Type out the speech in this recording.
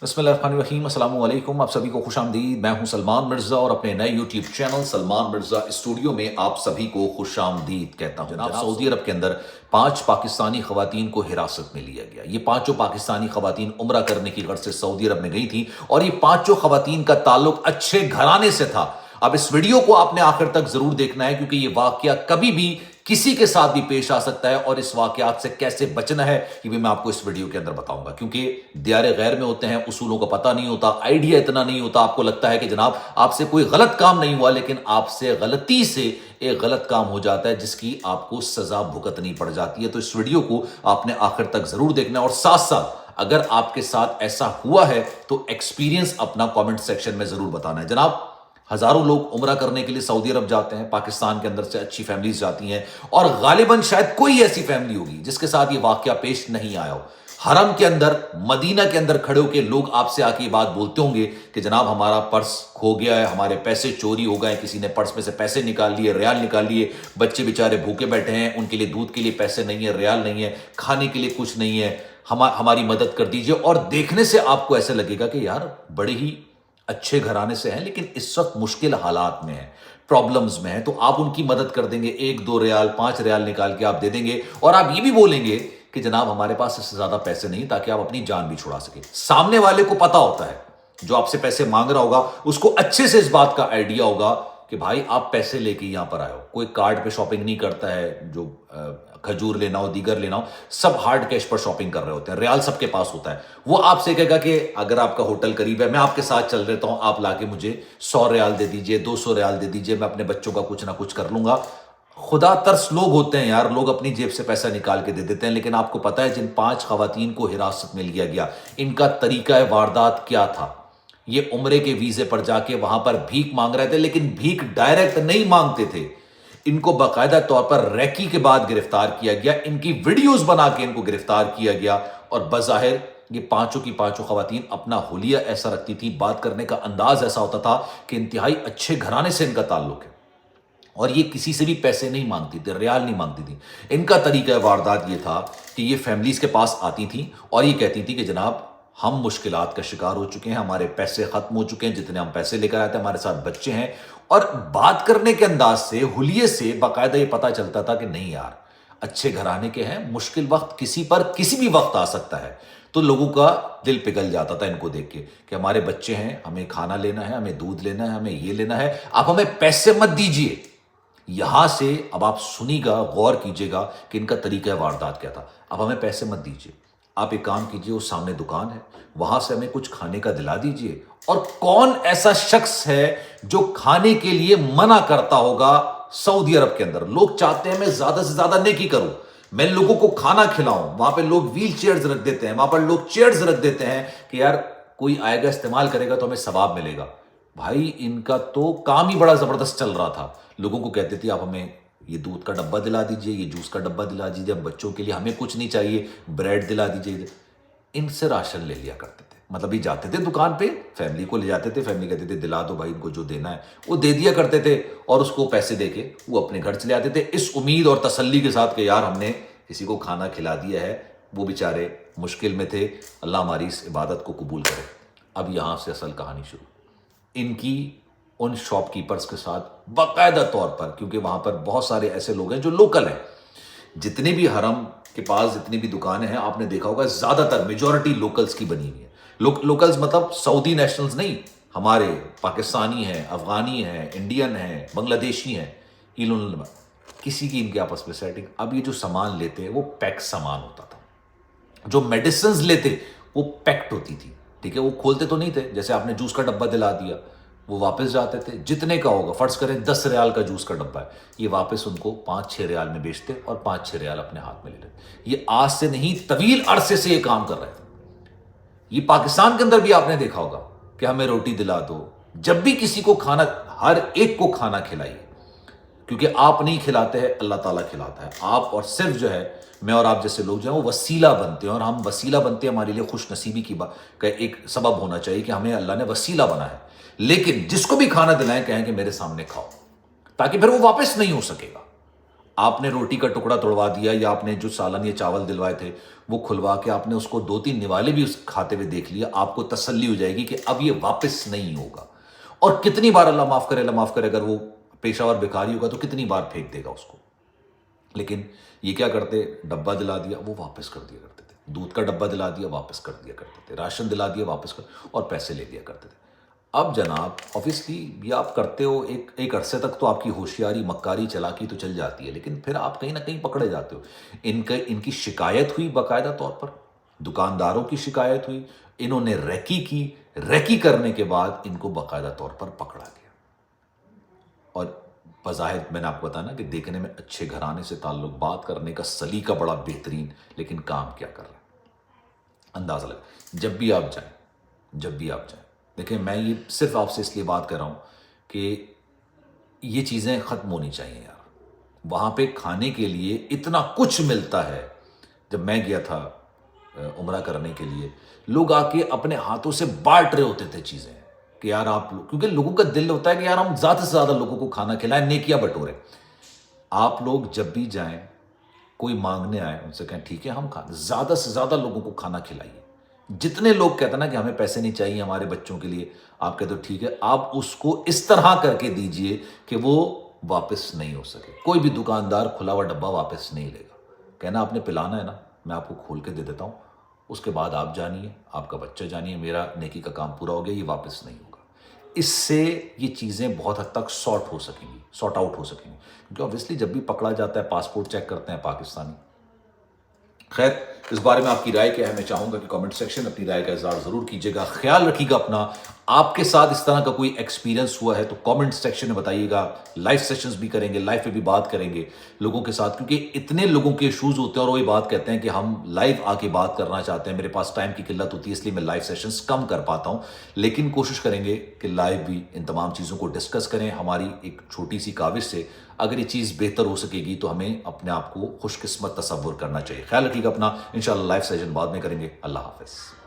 बिस्मिल्लाहिर्रहमानिर्रहीम, अस्सलाम वालेकुम। आप सभी को खुश आमदीद। मैं हूं सलमान मिर्ज़ा और अपने नए YouTube channel Salman Mirza studio में आप सभी को खुश आमदीद कहता हूं। जनाब, सऊदी अरब के अंदर 5 पाकिस्तानी खवातीन को हिरासत में लिया गया। ये पांचों पाकिस्तानी खवातीन उम्रा करने की गर्ज से सऊदी अरब में गई थी और ये पांचों खवातीन का ताल्लुक अच्छे घराने से था। अब इस वीडियो को आपने आखिर तक जरूर देखना है, क्योंकि ये वाकया कभी भी किसी के साथ भी पेश आ सकता है और इस वाकयात से कैसे बचना है ये भी मैं आपको इस वीडियो के अंदर बताऊंगा। क्योंकि दियारे गैर में होते हैं, उसूलों का पता नहीं होता, आइडिया इतना नहीं होता। आपको लगता है कि जनाब आपसे कोई गलत काम नहीं हुआ, लेकिन आपसे गलती से एक गलत काम हो जाता है जिसकी आपको सजा भुगतनी पड़ जाती है। तो इस वीडियो को आपने आखिर तक जरूर देखना है और साथ साथ अगर आपके साथ ऐसा हुआ है तो एक्सपीरियंस अपना कमेंट सेक्शन में जरूर बताना है। जनाब, हजारों लोग उम्रा करने के लिए सऊदी अरब जाते हैं, पाकिस्तान के अंदर से अच्छी फैमिलीज जाती हैं और गालिबन शायद कोई ऐसी फैमिली होगी जिसके साथ ये वाकया पेश नहीं आया हो। हरम के अंदर, मदीना के अंदर खड़े होकर लोग आपसे आके ये बात बोलते होंगे कि जनाब हमारा पर्स खो गया है, हमारे पैसे चोरी हो गए, किसी ने पर्स में से पैसे निकाल लिए, रियाल निकाल लिए, बच्चे बेचारे भूखे बैठे हैं, उनके लिए दूध के लिए पैसे नहीं है, रियाल नहीं है, खाने के लिए कुछ नहीं है, हमारी मदद कर दीजिए। और देखने से आपको ऐसे लगेगा कि यार बड़े ही अच्छे घराने से हैं, लेकिन इस वक्त मुश्किल हालात में है, प्रॉब्लम्स में है, तो आप उनकी मदद कर देंगे। 1-2 रियाल, 5 रियाल निकाल के आप दे देंगे और आप ये भी बोलेंगे कि जनाब हमारे पास इससे ज्यादा पैसे नहीं, ताकि आप अपनी जान भी छुड़ा सके। सामने वाले को पता होता है, जो आपसे पैसे मांग रहा होगा उसको अच्छे से इस बात का आइडिया होगा कि भाई आप पैसे लेके यहां पर आए हो। कोई कार्ड पे शॉपिंग नहीं करता है, जो खजूर लेना हो, दीगर लेना हो, सब हार्ड कैश पर शॉपिंग कर रहे होते हैं, रियाल सबके पास होता है। वो आपसे कहेगा कि अगर आपका होटल करीब है, मैं आपके साथ चल रहता हूं, आप लाके मुझे 100 रियाल दे दीजिए, 200 रियाल दे दीजिए, मैं अपने बच्चों का कुछ ना कुछ कर लूंगा। खुदा तरस लोग होते हैं यार, लोग अपनी जेब से पैसा निकाल के दे देते हैं। लेकिन आपको पता है जिन 5 खवातीन को हिरासत में लिया गया, इनका तरीका वारदात क्या था? ये उम्रे के वीजे पर जाके वहां पर भीख मांग रहे थे, लेकिन भीख डायरेक्ट नहीं मांगते थे। इनको बाकायदा तौर पर रैकी के बाद गिरफ्तार किया गया, इनकी वीडियोस बना के इनको गिरफ्तार किया गया और बज़ाहिर ये पांचों की पांचों खवातीन अपना हुलिया ऐसा रखती थी, बात करने का अंदाज ऐसा होता था कि इंतहाई अच्छे घराने से इनका ताल्लुक है और ये किसी से भी पैसे नहीं मांगती थी, रियाल नहीं मांगती थी। इनका तरीका वारदात ये था कि ये फैमिलीज के पास आती थी और ये कहती थी कि जनाब हम मुश्किलात का शिकार हो चुके हैं, हमारे पैसे खत्म हो चुके हैं, जितने हम पैसे लेकर आए थे, हमारे साथ बच्चे हैं। और बात करने के अंदाज से, हुलिये से बाकायदा ये पता चलता था कि नहीं यार अच्छे घराने के हैं, मुश्किल वक्त किसी पर किसी भी वक्त आ सकता है। तो लोगों का दिल पिघल जाता था इनको देख के कि हमारे बच्चे हैं, हमें खाना लेना है, हमें दूध लेना है, हमें ये लेना है, आप हमें पैसे मत दीजिए। यहां से अब आप सुनिएगा, गौर कीजिएगा कि इनका तरीका वारदात क्या था। अब हमें पैसे मत दीजिए, आप एक काम कीजिए, उस सामने दुकान है, वहां से हमें कुछ खाने का दिला दीजिए। और कौन ऐसा शख्स है जो खाने के लिए मना करता होगा? सऊदी अरब के अंदर लोग चाहते हैं मैं ज्यादा से ज्यादा नेकी करूं, मैं लोगों को खाना खिलाऊं। वहां पे लोग व्हील चेयर्स रख देते हैं, वहां पर लोग चेयर्स रख देते हैं कि यार कोई आएगा, इस्तेमाल करेगा तो हमें सवाब मिलेगा। भाई इनका तो काम ही बड़ा जबरदस्त चल रहा था। लोगों को कहते थे आप हमें ये दूध का डब्बा दिला दीजिए, ये जूस का डब्बा दिला दीजिए, बच्चों के लिए हमें कुछ नहीं चाहिए, ब्रेड दिला दीजिए। इनसे राशन ले लिया करते थे, मतलब ये जाते थे दुकान पे, फैमिली को ले जाते थे, फैमिली कहते थे दिला दो भाई इनको जो देना है, वो दे दिया करते थे और उसको पैसे देके वो अपने घर चले आते थे, इस उम्मीद और तसल्ली के साथ कि यार हमने किसी को खाना खिला दिया है। वो बेचारे मुश्किल में थे, अल्लाह हमारी इस इबादत को कबूल करे। अब यहां से असल कहानी शुरू। इनकी उन शॉपकीपर्स के साथ बाकायदा तौर पर, क्योंकि वहां पर बहुत सारे ऐसे लोग हैं जो लोकल हैं, जितने भी हरम के पास जितनी भी दुकानें हैं, आपने देखा होगा ज्यादातर मेजॉरिटी लोकल्स की बनी हुई है। लोकल्स मतलब सऊदी नेशनल्स नहीं, हमारे पाकिस्तानी हैं, अफगानी हैं, इंडियन हैं, बांग्लादेशी हैं, इन्होंने किसी की इनके आपस में सेटिंग। अब ये जो सामान लेते हैं वो पैक सामान होता था, जो मेडिसिन लेते वो पैक्ड होती थी, ठीक है, वो खोलते तो नहीं थे। जैसे आपने जूस का डब्बा दिला दिया, वो वापस जाते थे, जितने का होगा, फर्ज करें 10 रियाल का जूस का डब्बा है, ये वापस उनको 5-6 रियाल में बेचते और 5-6 रियाल अपने हाथ में ले लेते। ये आज से नहीं, तवील अरसे से ये काम कर रहे थे। ये पाकिस्तान के अंदर भी आपने देखा होगा कि हमें रोटी दिला दो। जब भी किसी को खाना, हर एक को खाना खिलाइए, क्योंकि आप नहीं खिलाते हैं, अल्लाह ताला खिलाता है। आप और सिर्फ जो है मैं और आप जैसे लोग जो हैं वो वसीला बनते हैं, और हम वसीला बनते हैं, हमारे लिए खुश नसीबी की बात का एक सबब होना चाहिए कि हमें अल्लाह ने वसीला बनाया। लेकिन जिसको भी खाना दिलाएं कहें कि मेरे सामने खाओ, ताकि फिर वो वापस नहीं हो सकेगा। آپ نے روٹی کا ٹکڑا توڑوا دیا یا آپ نے جو سالن یا چاول دلوائے تھے وہ کھلوا کے آپ نے اس کو 2-3 نوالے بھی اس کھاتے ہوئے دیکھ لیا، آپ کو تسلی ہو جائے گی کہ اب یہ واپس نہیں ہوگا۔ اور کتنی بار اللہ معاف کرے، اللہ معاف کرے، اگر وہ پیشہ ور بھکاری ہوگا تو کتنی بار پھینک دے گا اس کو۔ لیکن یہ کیا کرتے، ڈبہ دلا دیا وہ واپس کر دیا کرتے تھے، دودھ کا ڈبہ دلا دیا واپس کر دیا کرتے تھے، راشن دلا دیا واپس کر، اور پیسے لے لیا کرتے تھے۔ اب جناب اوبیسلی یہ آپ کرتے ہو ایک عرصے تک تو آپ کی ہوشیاری، مکاری، چلاکی تو چل جاتی ہے، لیکن پھر آپ کہیں نہ کہیں پکڑے جاتے ہو۔ ان کی شکایت ہوئی باقاعدہ طور پر، دکانداروں کی شکایت ہوئی، انہوں نے ریکی کی، ریکی کرنے کے بعد ان کو باقاعدہ طور پر پکڑا گیا۔ اور بظاہر میں نے آپ کو بتایا نا کہ دیکھنے میں اچھے گھرانے سے تعلق، بات کرنے کا سلیقہ بڑا بہترین، لیکن کام کیا کر رہے ہیں اندازہ لگا۔ جب بھی آپ جائیں دیکھیں، میں یہ صرف آپ سے اس لیے بات کر رہا ہوں کہ یہ چیزیں ختم ہونی چاہیے یار۔ وہاں پہ کھانے کے لیے اتنا کچھ ملتا ہے۔ جب میں گیا تھا عمرہ کرنے کے لیے، لوگ آ کے اپنے ہاتھوں سے بانٹ رہے ہوتے تھے چیزیں کہ یار آپ لوگ، کیونکہ لوگوں کا دل ہوتا ہے کہ یار ہم زیادہ سے زیادہ لوگوں کو کھانا کھلائیں، نیکیاں بٹوریں۔ آپ لوگ جب بھی جائیں، کوئی مانگنے آئے ان سے کہیں ٹھیک ہے ہم زیادہ سے زیادہ لوگوں کو کھانا کھلائیے۔ جتنے لوگ کہتے ہیں نا کہ ہمیں پیسے نہیں چاہیے ہمارے بچوں کے لیے، آپ کہتے ہو ٹھیک ہے، آپ اس کو اس طرح کر کے دیجئے کہ وہ واپس نہیں ہو سکے۔ کوئی بھی دکاندار کھلا ہوا ڈبہ واپس نہیں لے گا۔ کہنا آپ نے پلانا ہے نا، میں آپ کو کھول کے دے دیتا ہوں، اس کے بعد آپ جانیے، آپ کا بچہ جانیے، میرا نیکی کا کام پورا ہو گیا، یہ واپس نہیں ہوگا۔ اس سے یہ چیزیں بہت حد تک سارٹ آؤٹ ہو سکیں گی، کیونکہ اوبیسلی جب بھی پکڑا جاتا ہے پاسپورٹ چیک کرتے ہیں پاکستانی۔ خیر، اس بارے میں آپ کی رائے کیا ہے؟ میں چاہوں گا کہ کامنٹ سیکشن اپنی رائے کا اظہار ضرور کیجیے گا۔ خیال رکھیے گا اپنا۔ آپ کے ساتھ اس طرح کا کوئی ایکسپیرینس ہوا ہے تو کامنٹ سیکشن میں بتائیے گا۔ لائیو سیشنز بھی کریں گے، لائیو پہ بھی بات کریں گے لوگوں کے ساتھ، کیونکہ اتنے لوگوں کے ایشوز ہوتے ہیں اور وہی بات کہتے ہیں کہ ہم لائیو آ کے بات کرنا چاہتے ہیں، میرے پاس ٹائم کی قلت ہوتی ہے اس لیے میں لائیو سیشنز کم کر پاتا ہوں، لیکن کوشش کریں گے کہ لائیو بھی ان تمام چیزوں کو ڈسکس کریں۔ ہماری ایک چھوٹی سی کاوش سے اگر یہ چیز بہتر ہو سکے گی تو ہمیں اپنے آپ کو خوش قسمت تصور کرنا چاہیے۔ خیال رکھیے گا اپنا، انشاءاللہ لائیو سیشن بعد میں کریں گے۔ اللہ حافظ۔